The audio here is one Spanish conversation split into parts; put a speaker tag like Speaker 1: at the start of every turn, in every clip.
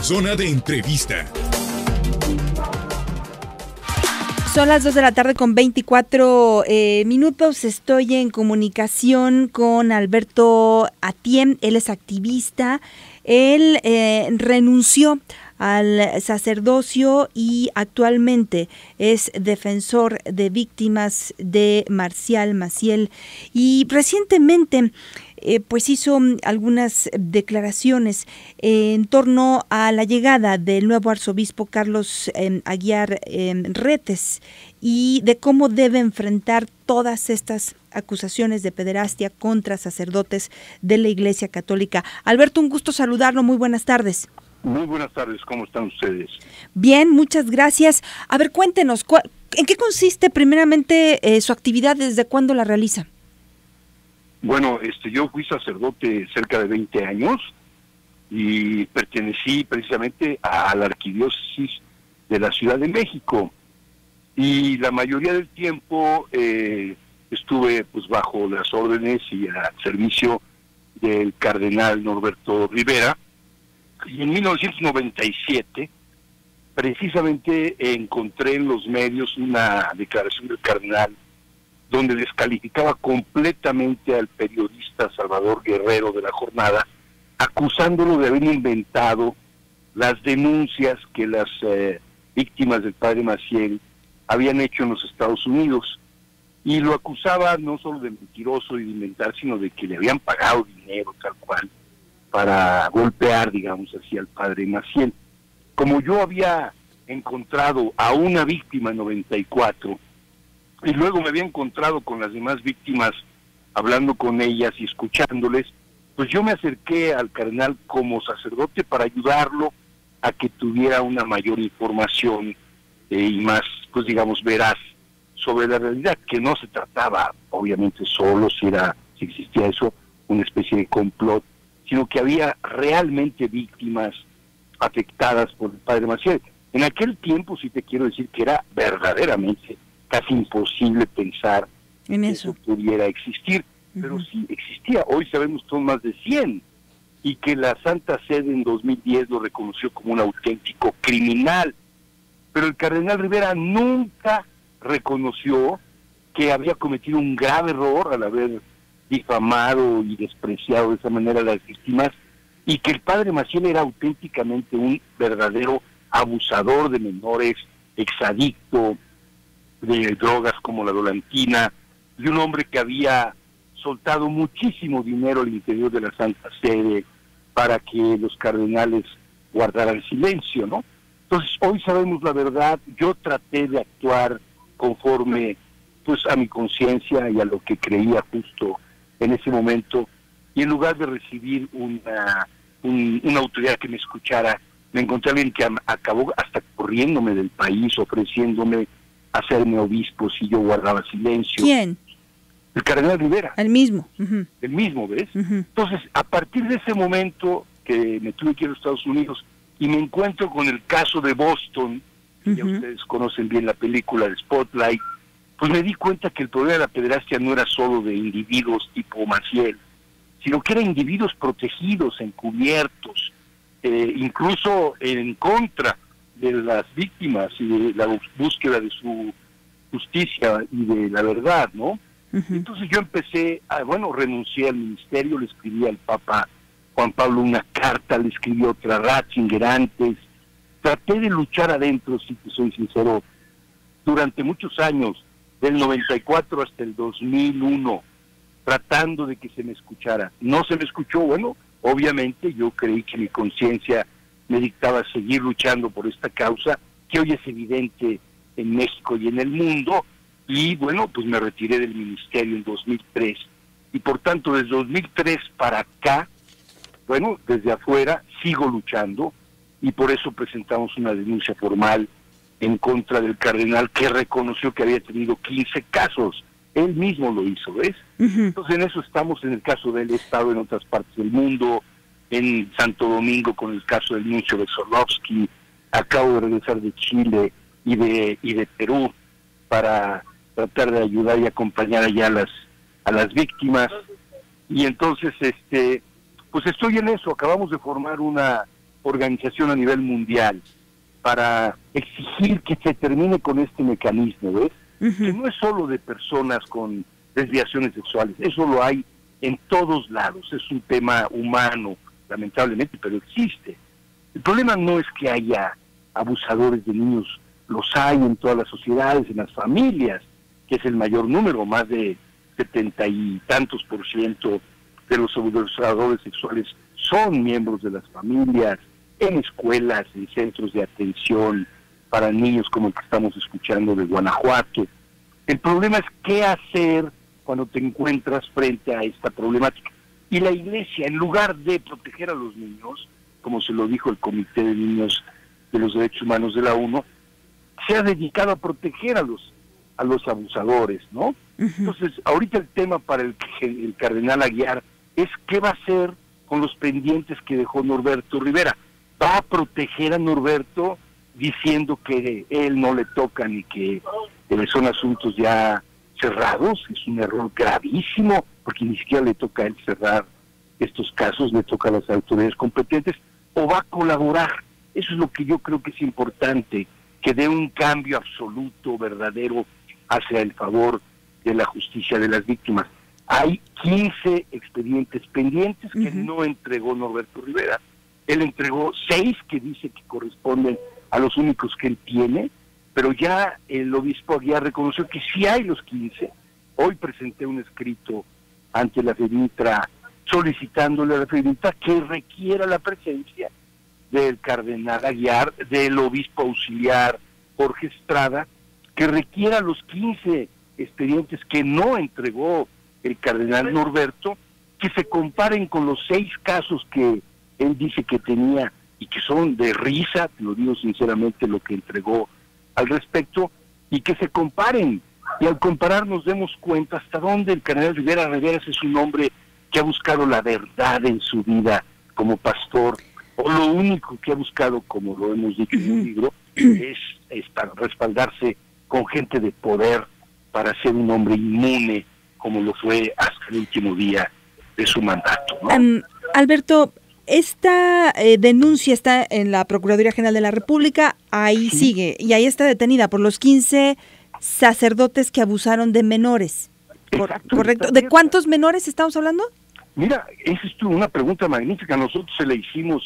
Speaker 1: Zona de entrevista.
Speaker 2: Son las 2 de la tarde con 24 minutos. Estoy en comunicación con Alberto Atiem. Él es activista. Él renunció al sacerdocio y actualmente es defensor de víctimas de Marcial Maciel. Y recientemente pues hizo algunas declaraciones en torno a la llegada del nuevo arzobispo Carlos Aguiar Retes y de cómo debe enfrentar todas estas acusaciones de pederastia contra sacerdotes de la Iglesia Católica. Alberto, un gusto saludarlo, muy buenas tardes.
Speaker 3: Muy buenas tardes, ¿cómo están ustedes?
Speaker 2: Bien, muchas gracias. A ver, cuéntenos, ¿en qué consiste primeramente su actividad? ¿Desde cuándo la realiza?
Speaker 3: Bueno, yo fui sacerdote cerca de 20 años y pertenecí precisamente a la arquidiócesis de la Ciudad de México. Y la mayoría del tiempo estuve pues bajo las órdenes y al servicio del cardenal Norberto Rivera. Y en 1997, precisamente encontré en los medios una declaración del cardenal donde descalificaba completamente al periodista Salvador Guerrero de La Jornada, acusándolo de haber inventado las denuncias que las víctimas del padre Maciel habían hecho en los Estados Unidos. Y lo acusaba no solo de mentiroso y de inventar, sino de que le habían pagado dinero, tal cual, para golpear, digamos así, al padre Maciel. Como yo había encontrado a una víctima en 94, y luego me había encontrado con las demás víctimas, hablando con ellas y escuchándoles, pues yo me acerqué al cardenal como sacerdote para ayudarlo a que tuviera una mayor información y más, pues digamos, veraz sobre la realidad, que no se trataba, obviamente, solo si existía eso, una especie de complot, sino que había realmente víctimas afectadas por el padre Maciel. En aquel tiempo sí te quiero decir que era verdaderamente casi imposible pensar
Speaker 2: en
Speaker 3: que
Speaker 2: eso
Speaker 3: pudiera existir, pero sí existía. Hoy sabemos que son más de 100, y que la Santa Sede en 2010 lo reconoció como un auténtico criminal. Pero el cardenal Rivera nunca reconoció que había cometido un grave error al haber difamado y despreciado de esa manera a las víctimas, y que el padre Maciel era auténticamente un verdadero abusador de menores, exadicto de drogas como la dolantina, y un hombre que había soltado muchísimo dinero al interior de la Santa Sede para que los cardenales guardaran silencio, ¿no? Entonces, hoy sabemos la verdad. Yo traté de actuar conforme pues a mi conciencia y a lo que creía justo en ese momento, y en lugar de recibir una autoridad que me escuchara, me encontré a alguien que acabó hasta corriéndome del país, ofreciéndome hacerme obispo si yo guardaba silencio.
Speaker 2: ¿Quién?
Speaker 3: El cardenal Rivera.
Speaker 2: El mismo.
Speaker 3: El mismo, ¿ves? Entonces, a partir de ese momento que me tuve que ir a los Estados Unidos y me encuentro con el caso de Boston, ya ustedes conocen bien la película de Spotlight, pues me di cuenta que el problema de la pederastia no era solo de individuos tipo Maciel, sino que eran individuos protegidos, encubiertos, incluso en contra de las víctimas y de la búsqueda de su justicia y de la verdad, ¿no? Entonces yo empecé, renuncié al ministerio, le escribí al Papa Juan Pablo una carta, le escribí otra a Ratzinger antes, traté de luchar adentro, si te soy sincero, durante muchos años, del 94 hasta el 2001, tratando de que se me escuchara. No se me escuchó, obviamente yo creí que mi conciencia me dictaba seguir luchando por esta causa, que hoy es evidente en México y en el mundo, y pues me retiré del ministerio en 2003, y por tanto desde 2003 para acá, desde afuera sigo luchando, y por eso presentamos una denuncia formal en contra del cardenal, que reconoció que había tenido 15 casos. Él mismo lo hizo, ¿ves? Entonces en eso estamos. En el caso del Estado, en otras partes del mundo, en Santo Domingo con el caso del nuncio Vesolovsky, acabo de regresar de Chile y de Perú para tratar de ayudar y acompañar allá a las víctimas. Y entonces pues estoy en eso. Acabamos de formar una organización a nivel mundial para exigir que se termine con este mecanismo, ¿ves? Que no es solo de personas con desviaciones sexuales, eso lo hay en todos lados, es un tema humano, lamentablemente, pero existe. El problema no es que haya abusadores de niños, los hay en todas las sociedades, en las familias, que es el mayor número, más de 70 y tantos % de los abusadores sexuales son miembros de las familias, en escuelas, en centros de atención para niños como el que estamos escuchando de Guanajuato. El problema es qué hacer cuando te encuentras frente a esta problemática. Y la Iglesia, en lugar de proteger a los niños, como se lo dijo el Comité de Niños de los Derechos Humanos de la ONU, se ha dedicado a proteger a los abusadores, ¿no? Entonces, ahorita el tema para el cardenal Aguiar es qué va a hacer con los pendientes que dejó Norberto Rivera. ¿Va a proteger a Norberto diciendo que él no le toca ni que son asuntos ya cerrados? Es un error gravísimo, porque ni siquiera le toca a él cerrar estos casos, le toca a las autoridades competentes. ¿O va a colaborar? Eso es lo que yo creo que es importante, que dé un cambio absoluto, verdadero, hacia el favor de la justicia de las víctimas. Hay 15 expedientes pendientes que no entregó Norberto Rivera. Él entregó 6 que dice que corresponden a los únicos que él tiene, pero ya el obispo Aguiar reconoció que sí hay los 15. Hoy presenté un escrito ante la FEDINTRA solicitándole a la FEDINTRA que requiera la presencia del cardenal Aguiar, del obispo auxiliar Jorge Estrada, que requiera los 15 expedientes que no entregó el cardenal Norberto, que se comparen con los 6 casos que él dice que tenía y que son de risa, te lo digo sinceramente, lo que entregó al respecto, y que se comparen, y al comparar nos demos cuenta hasta dónde el cardenal Rivera Reveras es un hombre que ha buscado la verdad en su vida como pastor, o lo único que ha buscado, como lo hemos dicho en un libro, es para respaldarse con gente de poder para ser un hombre inmune, como lo fue hasta el último día de su mandato, ¿no?
Speaker 2: Alberto, esta denuncia está en la Procuraduría General de la República, ahí sigue, y ahí está detenida por los 15 sacerdotes que abusaron de menores.
Speaker 3: Exacto,
Speaker 2: ¿Correcto? ¿De cuántos menores estamos hablando?
Speaker 3: Mira, esa es una pregunta magnífica. Nosotros se la hicimos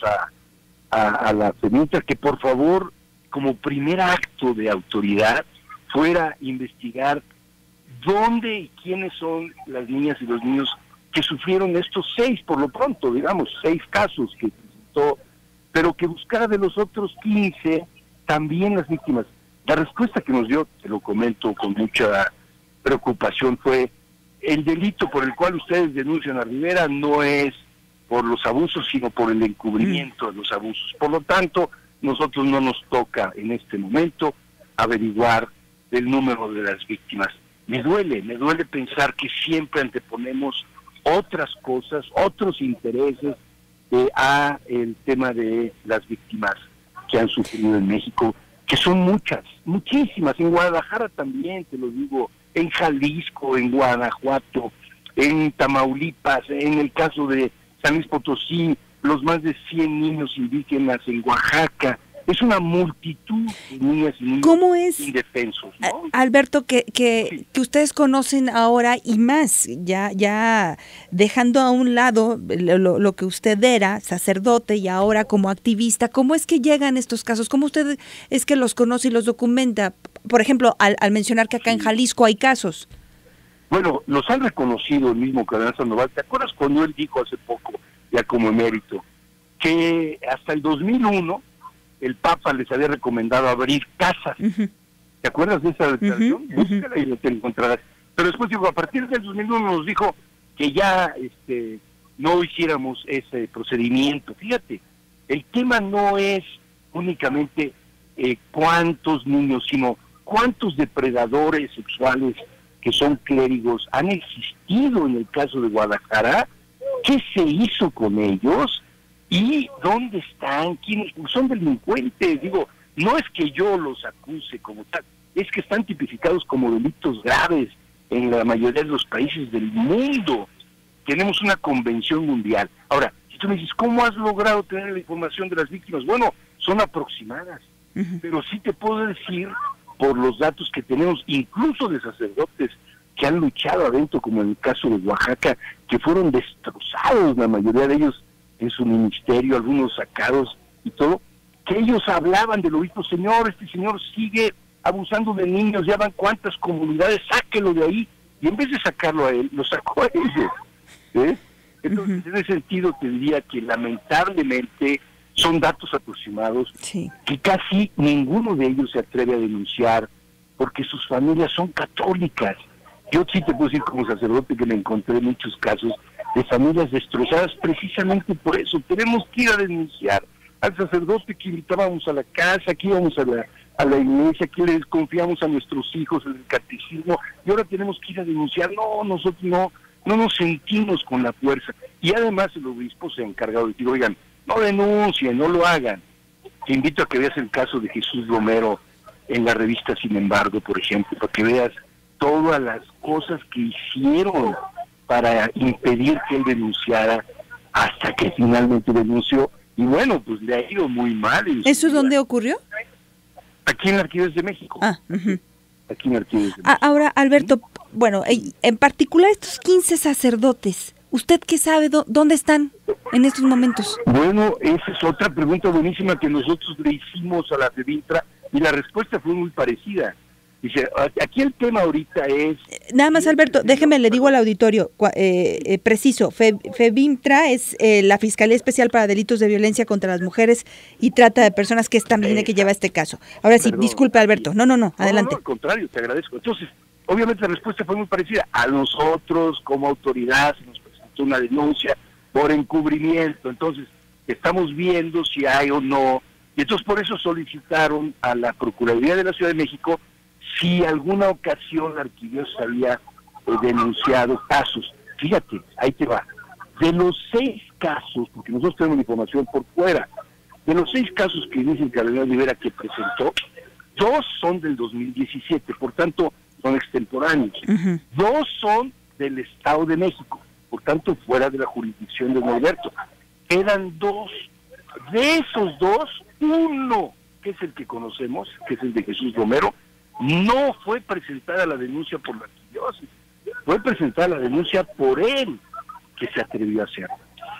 Speaker 3: a la FEDINTRA que por favor, como primer acto de autoridad, fuera a investigar dónde y quiénes son las niñas y los niños que sufrieron estos 6, por lo pronto, digamos, 6 casos que presentó, pero que buscara de los otros 15 también las víctimas. La respuesta que nos dio, te lo comento con mucha preocupación, fue: el delito por el cual ustedes denuncian a Rivera no es por los abusos, sino por el encubrimiento de los abusos. Por lo tanto, nosotros no nos toca en este momento averiguar el número de las víctimas. Me duele pensar que siempre anteponemos otras cosas, otros intereses a el tema de las víctimas que han sufrido en México, que son muchas, muchísimas. En Guadalajara también, te lo digo, en Jalisco, en Guanajuato, en Tamaulipas, en el caso de San Luis Potosí, los más de 100 niños indígenas en Oaxaca. Es una multitud de niñas y niños indefensos, ¿no?
Speaker 2: Alberto, que ustedes conocen ahora y más, ya dejando a un lado lo que usted era, sacerdote, y ahora como activista, ¿cómo es que llegan estos casos? ¿Cómo usted es que los conoce y los documenta? Por ejemplo, al mencionar que acá en Jalisco hay casos.
Speaker 3: Bueno, los han reconocido el mismo cardenal Sandoval. ¿Te acuerdas cuando él dijo hace poco, ya como emérito, que hasta el 2001 el Papa les había recomendado abrir casas? ¿Te acuerdas de esa declaración? Búscala y te encontrarás. Pero después digo, a partir del 2001 nos dijo que ya no hiciéramos ese procedimiento. Fíjate, el tema no es únicamente cuántos niños, sino cuántos depredadores sexuales que son clérigos han existido en el caso de Guadalajara, qué se hizo con ellos y dónde están, quiénes son delincuentes. Digo, no es que yo los acuse como tal, es que están tipificados como delitos graves en la mayoría de los países del mundo. Tenemos una convención mundial. Ahora, si tú me dices, ¿cómo has logrado tener la información de las víctimas? Bueno, son aproximadas, pero sí te puedo decir, por los datos que tenemos, incluso de sacerdotes que han luchado adentro, como en el caso de Oaxaca, que fueron destrozados, la mayoría de ellos en su ministerio, algunos sacados y todo, que ellos hablaban del obispo, señor, este señor sigue abusando de niños, ya van cuántas comunidades, sáquelo de ahí, y en vez de sacarlo a él, lo sacó a ellos. Entonces, en ese sentido, te diría que lamentablemente son datos aproximados, que casi ninguno de ellos se atreve a denunciar, porque sus familias son católicas. Yo sí te puedo decir como sacerdote que me encontré en muchos casos de familias destrozadas precisamente por eso. Tenemos que ir a denunciar al sacerdote que invitábamos a la casa, que íbamos a la iglesia, que les confiamos a nuestros hijos en el catecismo, y ahora tenemos que ir a denunciar. No, nosotros no nos sentimos con la fuerza. Y además el obispo se ha encargado de decir, oigan, no denuncien, no lo hagan. Te invito a que veas el caso de Jesús Romero en la revista Sin Embargo, por ejemplo, para que veas todas las cosas que hicieron para impedir que él denunciara, hasta que finalmente denunció. Y bueno, pues le ha ido muy mal.
Speaker 2: ¿Eso es dónde ocurrió?
Speaker 3: Aquí en la Arquidiócesis de México. Aquí en la Arquidiócesis de México.
Speaker 2: Ahora, Alberto, bueno, en particular estos 15 sacerdotes, ¿usted qué sabe dónde están en estos momentos?
Speaker 3: Bueno, esa es otra pregunta buenísima que nosotros le hicimos a la FEBIMTRA, y la respuesta fue muy parecida. Dice, aquí el tema ahorita es...
Speaker 2: Nada más, Alberto, déjeme, le digo al auditorio, preciso, FEBIMTRA es la Fiscalía Especial para Delitos de Violencia contra las Mujeres y Trata de Personas, que es también el que lleva este caso. Ahora sí, disculpe, Alberto. No, adelante.
Speaker 3: No, al contrario, te agradezco. Entonces, obviamente la respuesta fue muy parecida. A nosotros, como autoridad, se nos presentó una denuncia por encubrimiento. Entonces, estamos viendo si hay o no. Y entonces, por eso solicitaron a la Procuraduría de la Ciudad de México si alguna ocasión la arquidiócesis había denunciado casos. Fíjate, ahí te va. De los 6 casos, porque nosotros tenemos la información por fuera, de los 6 casos que dice el cardenal Rivera que presentó, 2 son del 2017, por tanto son extemporáneos. 2 son del Estado de México, por tanto fuera de la jurisdicción de Norberto. Quedan 2. De esos 2, uno, que es el que conocemos, que es el de Jesús Romero, no fue presentada la denuncia por la arquidiócesis, fue presentada la denuncia por él, que se atrevió a hacerlo.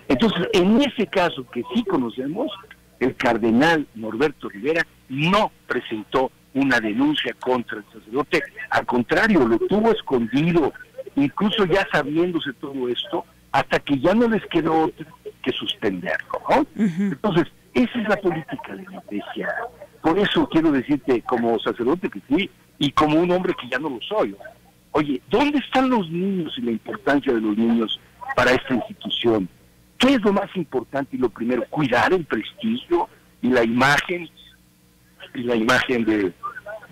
Speaker 3: Entonces, en ese caso que sí conocemos, el cardenal Norberto Rivera no presentó una denuncia contra el sacerdote, al contrario, lo tuvo escondido, incluso ya sabiéndose todo esto, hasta que ya no les quedó otro que suspenderlo, ¿no? Entonces, esa es la política de la Iglesia. Por eso quiero decirte, como sacerdote que fui, y como un hombre que ya no lo soy, oye, ¿dónde están los niños y la importancia de los niños para esta institución? ¿Qué es lo más importante y lo primero? ¿Cuidar el prestigio y la imagen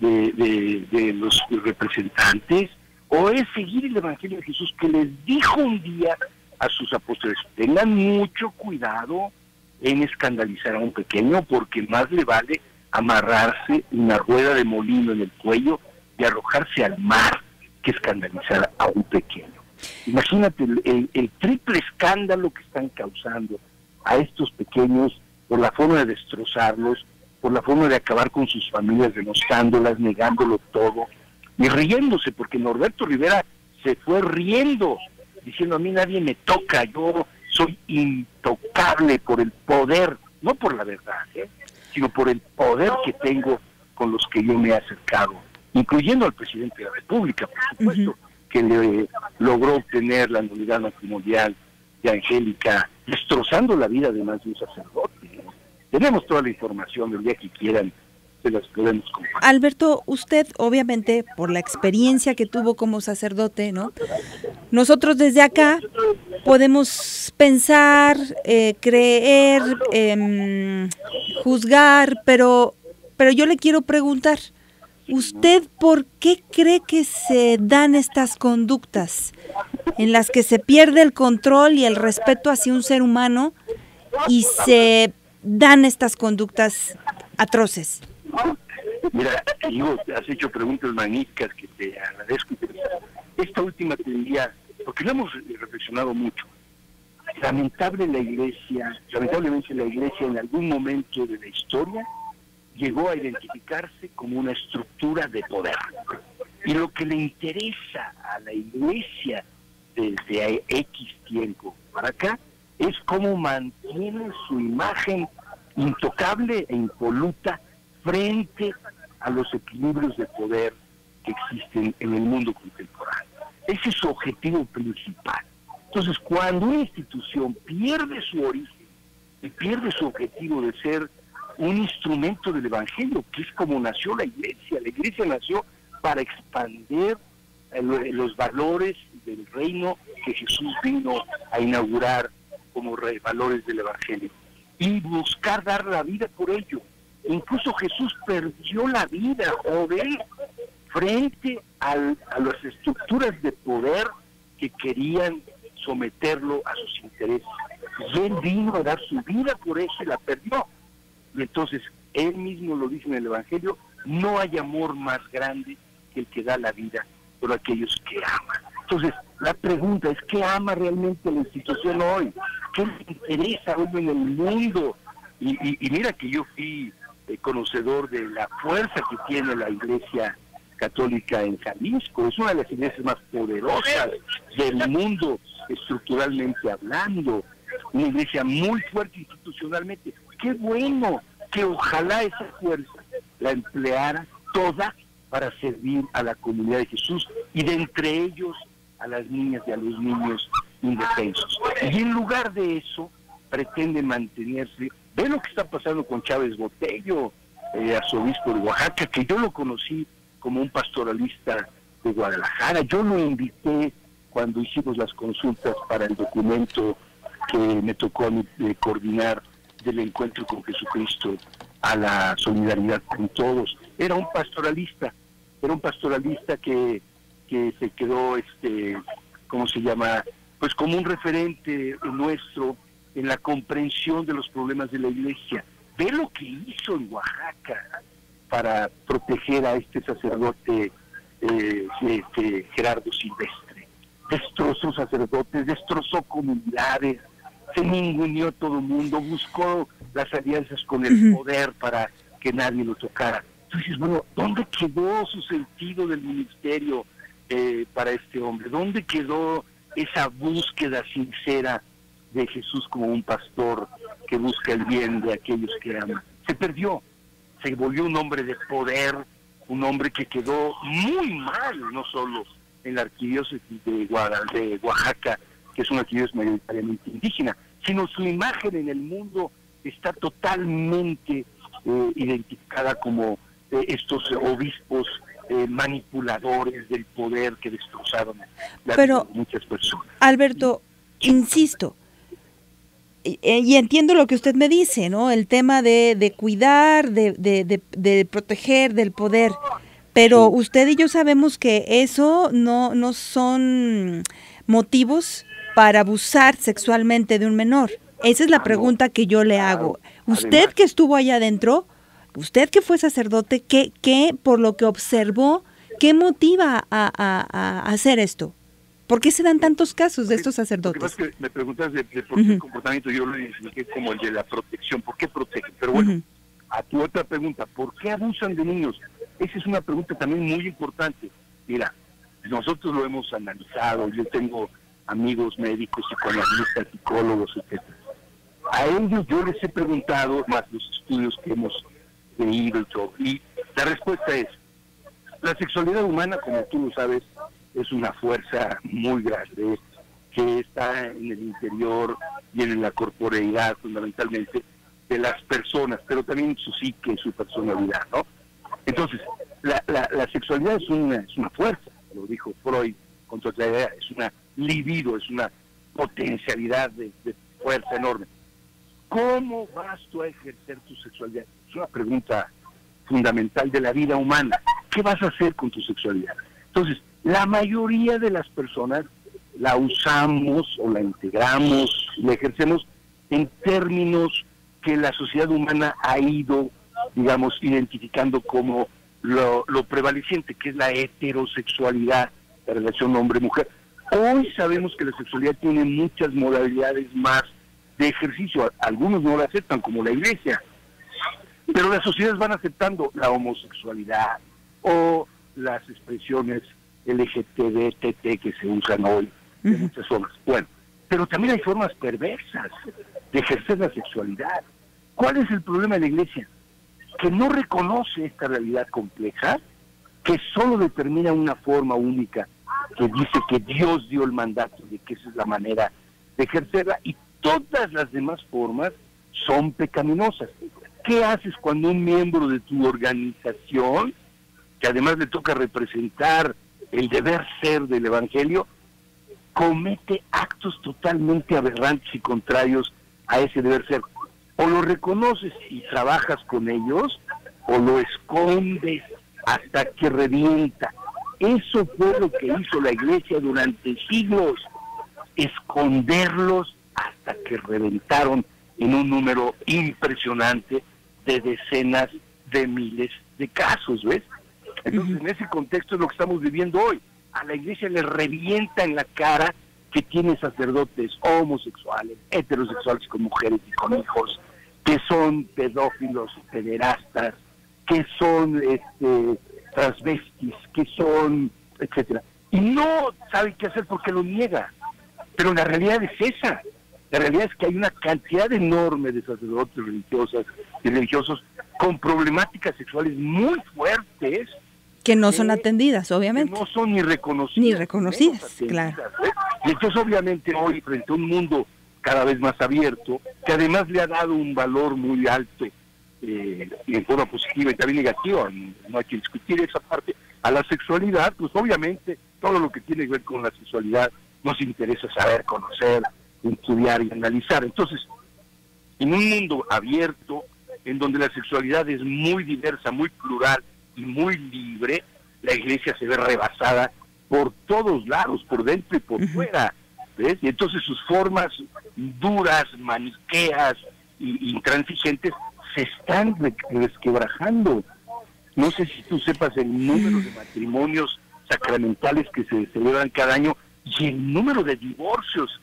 Speaker 3: de los representantes? ¿O es seguir el Evangelio de Jesús, que les dijo un día a sus apóstoles, tengan mucho cuidado en escandalizar a un pequeño, porque más le vale amarrarse una rueda de molino en el cuello y arrojarse al mar que escandalizar a un pequeño? Imagínate el triple escándalo que están causando a estos pequeños por la forma de destrozarlos, por la forma de acabar con sus familias, denostándolas, negándolo todo y riéndose, porque Norberto Rivera se fue riendo, diciendo, a mí nadie me toca, yo soy intocable por el poder, no por la verdad, sino por el poder que tengo con los que yo me he acercado, incluyendo al presidente de la República, por supuesto, que le logró obtener la nulidad matrimonial de Angélica, destrozando la vida de más de un sacerdote. Tenemos toda la información, del día que quieran se las podemos compartir.
Speaker 2: Alberto, usted obviamente por la experiencia que tuvo como sacerdote, ¿no? Nosotros desde acá podemos pensar, creer, juzgar, pero yo le quiero preguntar, ¿usted por qué cree que se dan estas conductas en las que se pierde el control y el respeto hacia un ser humano y se dan estas conductas atroces?
Speaker 3: Mira, Ivo, has hecho preguntas magníficas que te agradezco. Esta última tendría, porque lo hemos reflexionado mucho, lamentablemente la iglesia en algún momento de la historia llegó a identificarse como una estructura de poder. Y lo que le interesa a la iglesia desde X tiempo para acá es cómo mantiene su imagen intocable e impoluta frente a los equilibrios de poder que existen en el mundo contemporáneo. Ese es su objetivo principal. Entonces, cuando una institución pierde su origen y pierde su objetivo de ser un instrumento del Evangelio, que es como nació la iglesia nació para expandir los valores del reino que Jesús vino a inaugurar como valores del Evangelio, y buscar dar la vida por ello. Incluso Jesús perdió la vida, frente a las estructuras de poder que querían someterlo a sus intereses. Y él vino a dar su vida por eso y la perdió. Y entonces, él mismo lo dice en el Evangelio, no hay amor más grande que el que da la vida por aquellos que aman. Entonces, la pregunta es, ¿qué ama realmente la institución hoy? ¿Qué le interesa hoy en el mundo? Y mira que yo fui conocedor de la fuerza que tiene la Iglesia Católica en Jalisco. Es una de las iglesias más poderosas del mundo, estructuralmente hablando. Una iglesia muy fuerte institucionalmente. Qué bueno que ojalá esa fuerza la empleara toda para servir a la comunidad de Jesús, y de entre ellos a las niñas y a los niños indefensos. Y en lugar de eso, pretende mantenerse. Ve lo que está pasando con Chávez Botello, arzobispo de Oaxaca, que yo lo conocí como un pastoralista de Guadalajara. Yo lo invité cuando hicimos las consultas para el documento que me tocó a mí coordinar del encuentro con Jesucristo a la solidaridad con todos. Era un pastoralista que se quedó, ¿cómo se llama? Pues como un referente nuestro en la comprensión de los problemas de la iglesia. Ve lo que hizo en Oaxaca para proteger a este sacerdote Gerardo Silvestre. Destrozó sacerdotes, destrozó comunidades, se ninguneó a todo el mundo, buscó las alianzas con el poder para que nadie lo tocara. Entonces, bueno, ¿dónde quedó su sentido del ministerio para este hombre? ¿Dónde quedó esa búsqueda sincera de Jesús como un pastor que busca el bien de aquellos que ama? Se perdió, se volvió un hombre de poder, un hombre que quedó muy mal, no solo en la arquidiócesis de Oaxaca, que es una arquidiócesis mayoritariamente indígena, sino su imagen en el mundo está totalmente identificada como estos obispos manipuladores del poder que destrozaron la vida de muchas personas.
Speaker 2: Alberto, insisto, y entiendo lo que usted me dice, ¿no? El tema de cuidar, de proteger, del poder, pero usted y yo sabemos que eso no son motivos para abusar sexualmente de un menor. Esa es la pregunta que yo le hago. Usted que estuvo allá adentro, usted que fue sacerdote, ¿qué por lo que observó, qué motiva a hacer esto? ¿Por qué se dan tantos casos de estos sacerdotes?
Speaker 3: Lo que pasa es que me preguntas de por qué el comportamiento, yo lo identifiqué como el de la protección. ¿Por qué protegen? Pero bueno, a tu otra pregunta, ¿por qué abusan de niños? Esa es una pregunta también muy importante. Mira, nosotros lo hemos analizado, yo tengo amigos médicos, psicoanalistas, psicólogos, etc. A ellos yo les he preguntado, más los estudios que hemos leído y todo, y la respuesta es, la sexualidad humana, como tú lo sabes, es una fuerza muy grande que está en el interior y en la corporeidad fundamentalmente de las personas, pero también su psique, su personalidad, ¿no? Entonces, la sexualidad es una fuerza, lo dijo Freud con toda claridad, es una libido, es una potencialidad de fuerza enorme. ¿Cómo vas tú a ejercer tu sexualidad? Es una pregunta fundamental de la vida humana. ¿Qué vas a hacer con tu sexualidad? Entonces, la mayoría de las personas la usamos o la integramos, la ejercemos en términos que la sociedad humana ha ido, digamos, identificando como lo prevaleciente, que es la heterosexualidad, la relación hombre-mujer. Hoy sabemos que la sexualidad tiene muchas modalidades más de ejercicio. Algunos no la aceptan, como la iglesia. Pero las sociedades van aceptando la homosexualidad o las expresiones LGTB, que se usan hoy de muchas formas. Bueno, pero también hay formas perversas de ejercer la sexualidad. ¿Cuál es el problema de la iglesia? Que no reconoce esta realidad compleja, que solo determina una forma única, que dice que Dios dio el mandato de que esa es la manera de ejercerla, y todas las demás formas son pecaminosas. ¿Qué haces cuando un miembro de tu organización, que además le toca representar el deber ser del Evangelio, comete actos totalmente aberrantes y contrarios a ese deber ser? O lo reconoces y trabajas con ellos, o lo escondes hasta que revienta. Eso fue lo que hizo la iglesia durante siglos, esconderlos hasta que reventaron en un número impresionante de decenas de miles de casos, ¿ves? Entonces, en ese contexto es lo que estamos viviendo hoy. A la iglesia le revienta en la cara que tiene sacerdotes homosexuales, heterosexuales con mujeres y con hijos, que son pedófilos, pederastas, que son transvestis, que son, etcétera. Y no sabe qué hacer porque lo niega. Pero la realidad es esa. La realidad es que hay una cantidad enorme de sacerdotes religiosas y religiosos con problemáticas sexuales muy fuertes,
Speaker 2: que no son atendidas, obviamente.
Speaker 3: Que no son ni reconocidas.
Speaker 2: Ni reconocidas, claro.
Speaker 3: Y entonces, obviamente, hoy, frente a un mundo cada vez más abierto, que además le ha dado un valor muy alto, en forma positiva y también negativa, no hay que discutir esa parte, a la sexualidad, pues obviamente todo lo que tiene que ver con la sexualidad nos interesa saber, conocer, estudiar y analizar. Entonces, en un mundo abierto, en donde la sexualidad es muy diversa, muy plural y muy libre, la iglesia se ve rebasada por todos lados, por dentro y por fuera, ¿ves? Y entonces sus formas duras, maniqueas y intransigentes se están resquebrajando. No sé si tú sepas el número de matrimonios sacramentales que se celebran cada año y el número de divorcios,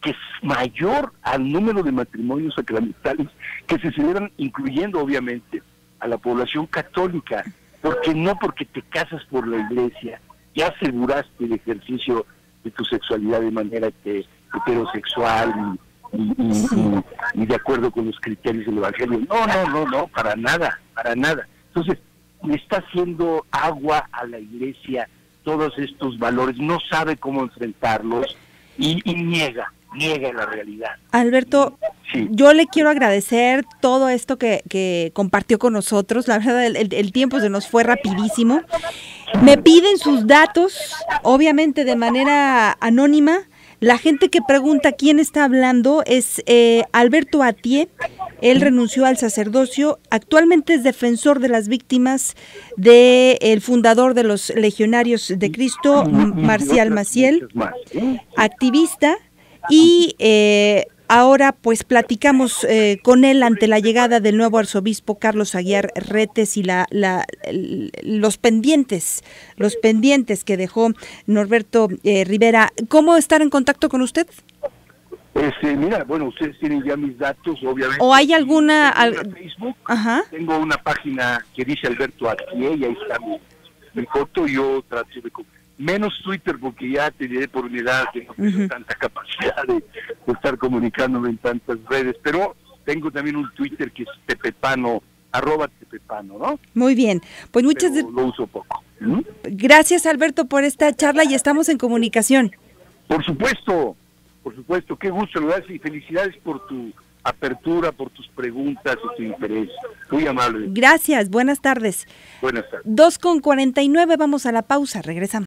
Speaker 3: que es mayor al número de matrimonios sacramentales que se celebran, incluyendo obviamente a la población católica, porque no porque te casas por la iglesia ya aseguraste el ejercicio de tu sexualidad de manera heterosexual y de acuerdo con los criterios del Evangelio. No, para nada. Entonces, le está haciendo agua a la iglesia todos estos valores, no sabe cómo enfrentarlos y niega la realidad.
Speaker 2: Alberto, sí. Yo le quiero agradecer todo esto que compartió con nosotros. La verdad, el tiempo se nos fue rapidísimo. Me piden sus datos, obviamente de manera anónima. La gente que pregunta quién está hablando es Alberto Atié. Él renunció al sacerdocio, actualmente es defensor de las víctimas del fundador de los Legionarios de Cristo, Marcial Maciel, activista, y ahora pues platicamos con él ante la llegada del nuevo arzobispo Carlos Aguiar Retes y los pendientes que dejó Norberto Rivera. ¿Cómo estar en contacto con usted?
Speaker 3: Mira, bueno, ustedes tienen ya mis datos, obviamente.
Speaker 2: ¿O hay alguna...?
Speaker 3: Facebook,
Speaker 2: ajá.
Speaker 3: Tengo una página que dice Alberto Atié y ahí está mi foto. Yo trato de... Menos Twitter, porque ya te diré por mi edad que no tengo tanta capacidad de estar comunicándome en tantas redes, pero tengo también un Twitter que es @tepepano, ¿no?
Speaker 2: Muy bien, pues muchas
Speaker 3: gracias. Lo uso poco.
Speaker 2: Gracias, Alberto, por esta charla y estamos en comunicación.
Speaker 3: Por supuesto, qué gusto, gracias y felicidades por tu apertura, por tus preguntas y tu interés. Muy amable.
Speaker 2: Gracias, buenas tardes.
Speaker 3: Buenas tardes.
Speaker 2: 2:49, vamos a la pausa, regresamos.